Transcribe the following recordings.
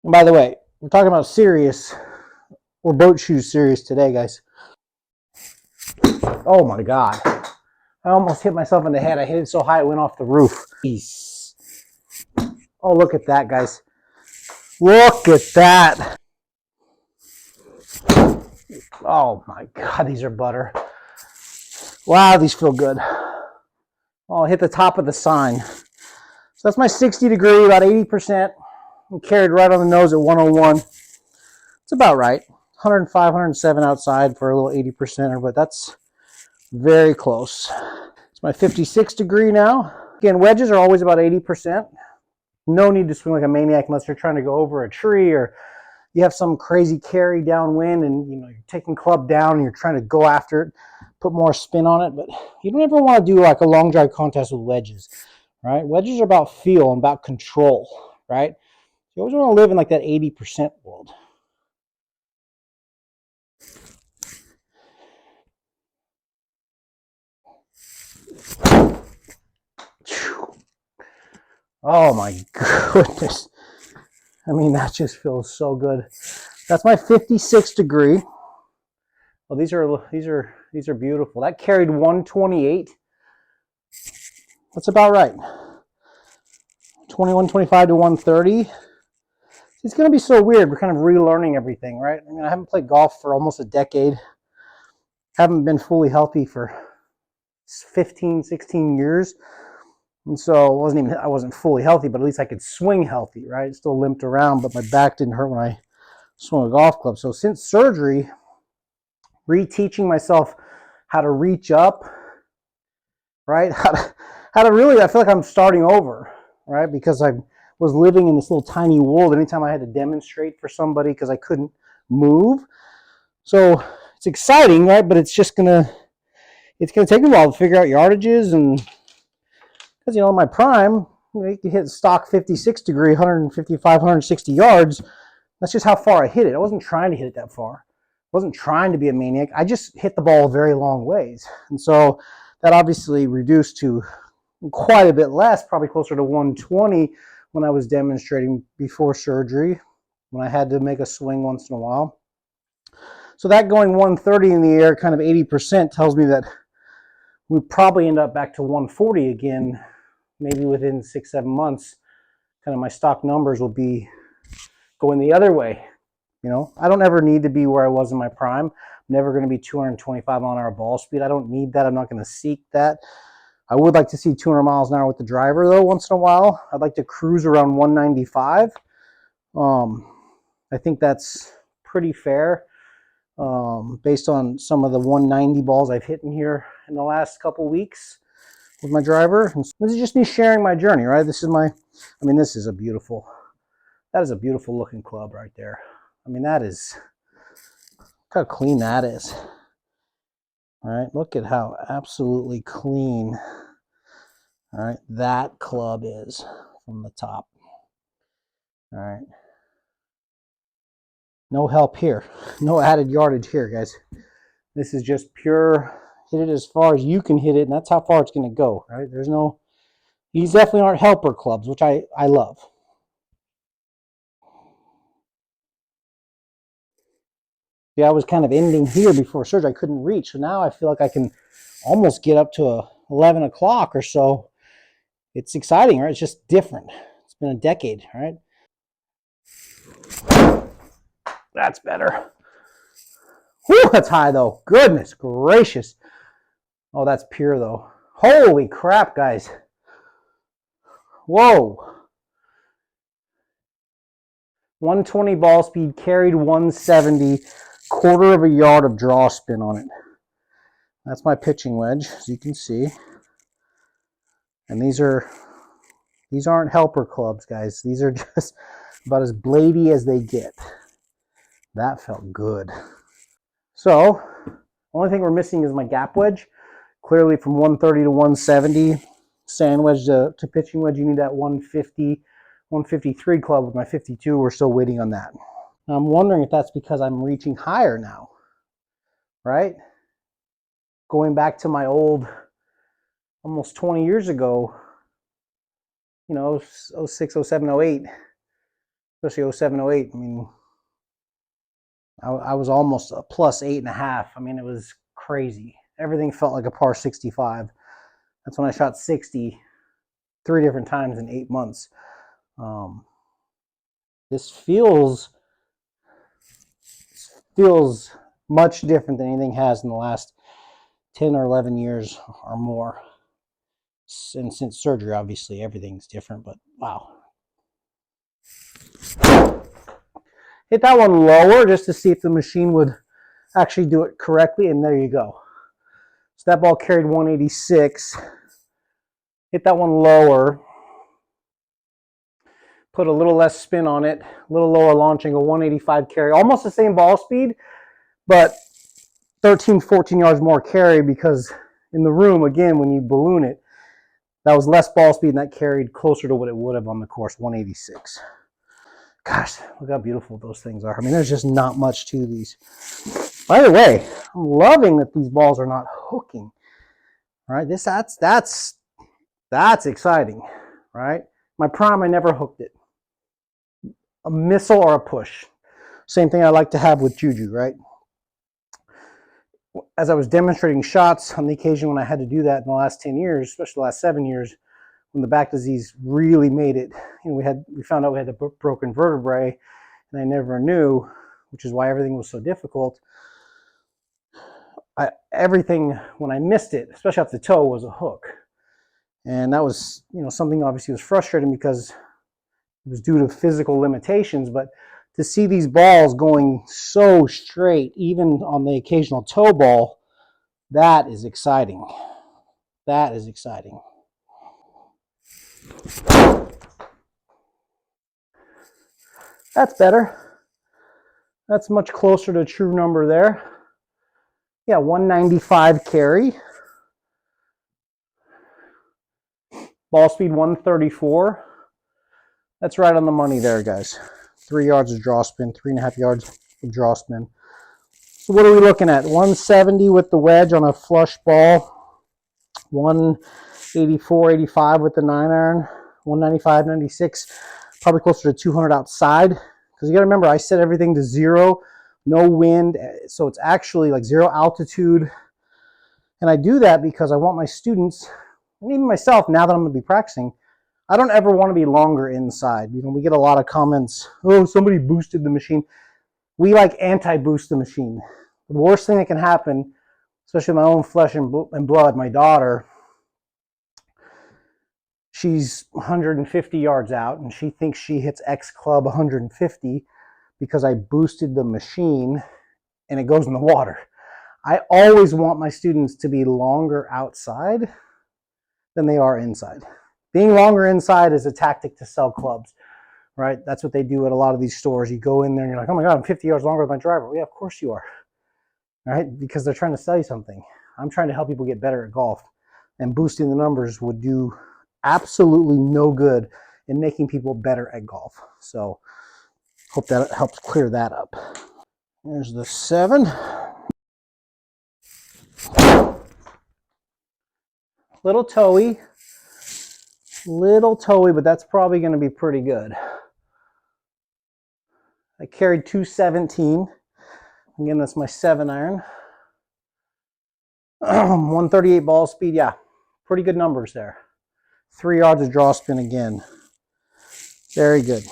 And by the way, we're talking about serious or boat shoes serious today, guys. Oh my God. I almost hit myself in the head. I hit it so high it went off the roof. Jeez. Oh, look at that, guys. Look at that. Oh my God, these are butter. Wow, these feel good. Oh, I hit the top of the sign. So that's my 60 degree, about 80%. I'm carried right on the nose at 101. It's about right. 105, 107 outside for a little 80%er, but that's very close. It's my 56 degree now. Again, wedges are always about 80%. No need to swing like a maniac unless you're trying to go over a tree or you have some crazy carry downwind and you're taking club down and you're trying to go after it, put more spin on it. But you don't ever want to do like a long drive contest with wedges, right? Wedges are about feel and about control, right? You always want to live in like that 80% world. Oh my goodness. I mean, that just feels so good. That's my 56 degree. Well, these are beautiful. That carried 128. That's about right. 2125 to 130. It's going to be so weird. We're kind of relearning everything, right? I mean, I haven't played golf for almost a decade. Haven't been fully healthy for 15, 16 years. And so I wasn't fully healthy, but at least I could swing healthy, right? Still limped around, but my back didn't hurt when I swung a golf club. So since surgery, reteaching myself how to reach up, right? How to really, I feel like I'm starting over, right? Because I was living in this little tiny world anytime I had to demonstrate for somebody because I couldn't move. So it's exciting, right? But it's gonna take a while to figure out yardages, and because in my prime, you could hit stock 56 degree, 155, 160 yards. That's just how far I hit it. I wasn't trying to hit it that far. I wasn't trying to be a maniac. I just hit the ball very long ways. And so that obviously reduced to quite a bit less, probably closer to 120 when I was demonstrating before surgery, when I had to make a swing once in a while. So that going 130 in the air, kind of 80%, tells me that we probably end up back to 140 again, maybe within 6-7 months. Kind of my stock numbers will be going the other way. I don't ever need to be where I was in my prime. I'm never going to be 225 mile an hour ball speed. I don't need that. I'm not going to seek that. I would like to see 200 miles an hour with the driver, though, once in a while. I'd like to cruise around 195. I think that's pretty fair based on some of the 190 balls I've hit in here in the last couple weeks with my driver. And this is just me sharing my journey, right? This is a beautiful looking club right there. I mean, look how clean that is. All right, look at how absolutely clean, all right, that club is from the top. All right. No help here. No added yardage here, guys. This is just pure, hit it as far as you can hit it, and that's how far it's going to go, right? These definitely aren't helper clubs, which I love. Yeah, I was kind of ending here before surgery. I couldn't reach, so now I feel like I can almost get up to 11 o'clock or so. It's exciting, right? It's just different. It's been a decade, right? That's better. Whew, that's high though. Goodness gracious. Oh, that's pure though. Holy crap, guys. Whoa. 120 ball speed, carried 170, quarter of a yard of draw spin on it. That's my pitching wedge, as you can see. And these aren't helper clubs, guys. These are just about as bladey as they get. That felt good. So, only thing we're missing is my gap wedge. Clearly from 130 to 170, sand wedge to pitching wedge, you need that 150, 153 club. With my 52, we're still waiting on that. Now, I'm wondering if that's because I'm reaching higher now, right? Going back to my old, almost 20 years ago, 06, 07, 08, especially 07, 08. I mean, I was almost a plus 8.5. I mean, it was crazy. Everything felt like a par 65. That's when I shot 60 3 different times in 8 months. This feels much different than anything has in the last 10 or 11 years or more. And since surgery, obviously, everything's different, but wow. Hit that one lower just to see if the machine would actually do it correctly, and there you go. So that ball carried 186. Hit that one lower. Put a little less spin on it, a little lower launch angle, 185 carry. Almost the same ball speed, but 13, 14 yards more carry, because in the room, again, when you balloon it, that was less ball speed and that carried closer to what it would have on the course, 186. Gosh, look how beautiful those things are. I mean, there's just not much to these. By the way, I'm loving that these balls are not hooking. Right? That's exciting, right? My prime, I never hooked it. A missile or a push. Same thing I like to have with Juju, right? As I was demonstrating shots on the occasion when I had to do that in the last 10 years, especially the last 7 years, when the back disease really made it, you know, we found out we had a broken vertebrae, and I never knew, which is why everything was so difficult. Everything, when I missed it, especially off the toe, was a hook. And that was, you know, something obviously was frustrating because it was due to physical limitations, but to see these balls going so straight, even on the occasional toe ball, that is exciting. That is exciting. That's better. That's much closer to a true number there. Yeah, 195 carry. Ball speed 134. That's right on the money there, guys. 3 yards of draw spin, 3.5 yards of draw spin. So what are we looking at? 170 with the wedge on a flush ball. 184, 85 with the 9-iron. 195, 96. Probably closer to 200 outside. Because you got to remember, I set everything to 0, no wind. So it's actually like 0 altitude. And I do that because I want my students, and even myself, now that I'm going to be practicing, I don't ever want to be longer inside. You know, we get a lot of comments, oh, somebody boosted the machine. We like anti-boost the machine. The worst thing that can happen, especially my own flesh and blood, my daughter, she's 150 yards out and she thinks she hits X club 150 because I boosted the machine and it goes in the water. I always want my students to be longer outside than they are inside. Being longer inside is a tactic to sell clubs, right? That's what they do at a lot of these stores. You go in there and you're like, oh my God, I'm 50 yards longer with my driver. Well, yeah, of course you are, right? Because they're trying to sell you something. I'm trying to help people get better at golf, and boosting the numbers would do absolutely no good in making people better at golf. So hope that helps clear that up. There's the 7. Little toey, but that's probably going to be pretty good. I carried 217. Again, that's my 7-iron. 138 ball speed. Yeah, pretty good numbers there. 3 yards of draw spin again. Very good.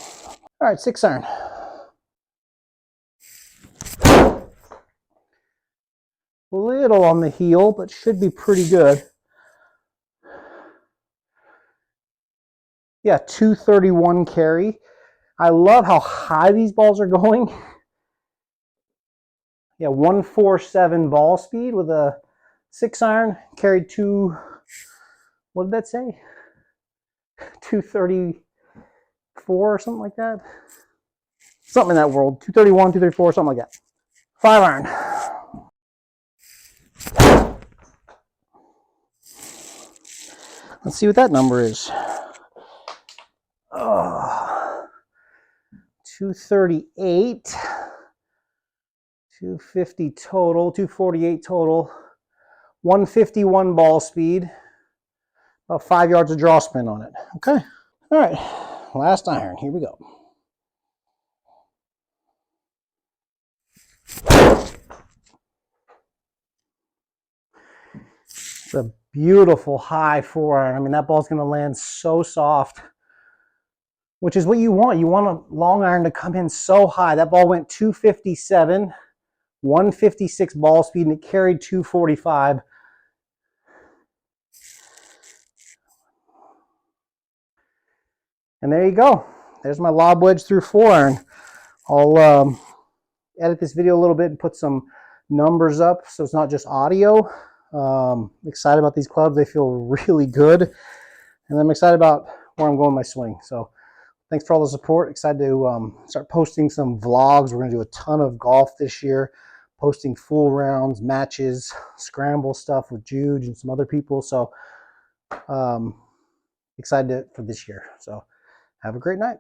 All right, 6-iron. Little on the heel, but should be pretty good. Yeah, 231 carry. I love how high these balls are going. Yeah, 147 ball speed with a 6-iron. Carried what did that say? 234 or something like that. Something in that world. 231, 234, something like that. 5-iron. Let's see what that number is. 238, 250 total, 248 total, 151 ball speed, about 5 yards of draw spin on it. Okay. All right, last iron. Here we go. It's a beautiful high 4-iron. I mean, that ball's going to land so soft, which is what you want. You want a long iron to come in so high. That ball went 257, 156 ball speed, and it carried 245. And there you go. There's my lob wedge through 4-iron. I'll edit this video a little bit and put some numbers up so it's not just audio. Excited about these clubs. They feel really good. And I'm excited about where I'm going with my swing. So thanks for all the support. Excited to start posting some vlogs. We're going to do a ton of golf this year, posting full rounds, matches, scramble stuff with Juge and some other people. So excited for this year. So have a great night.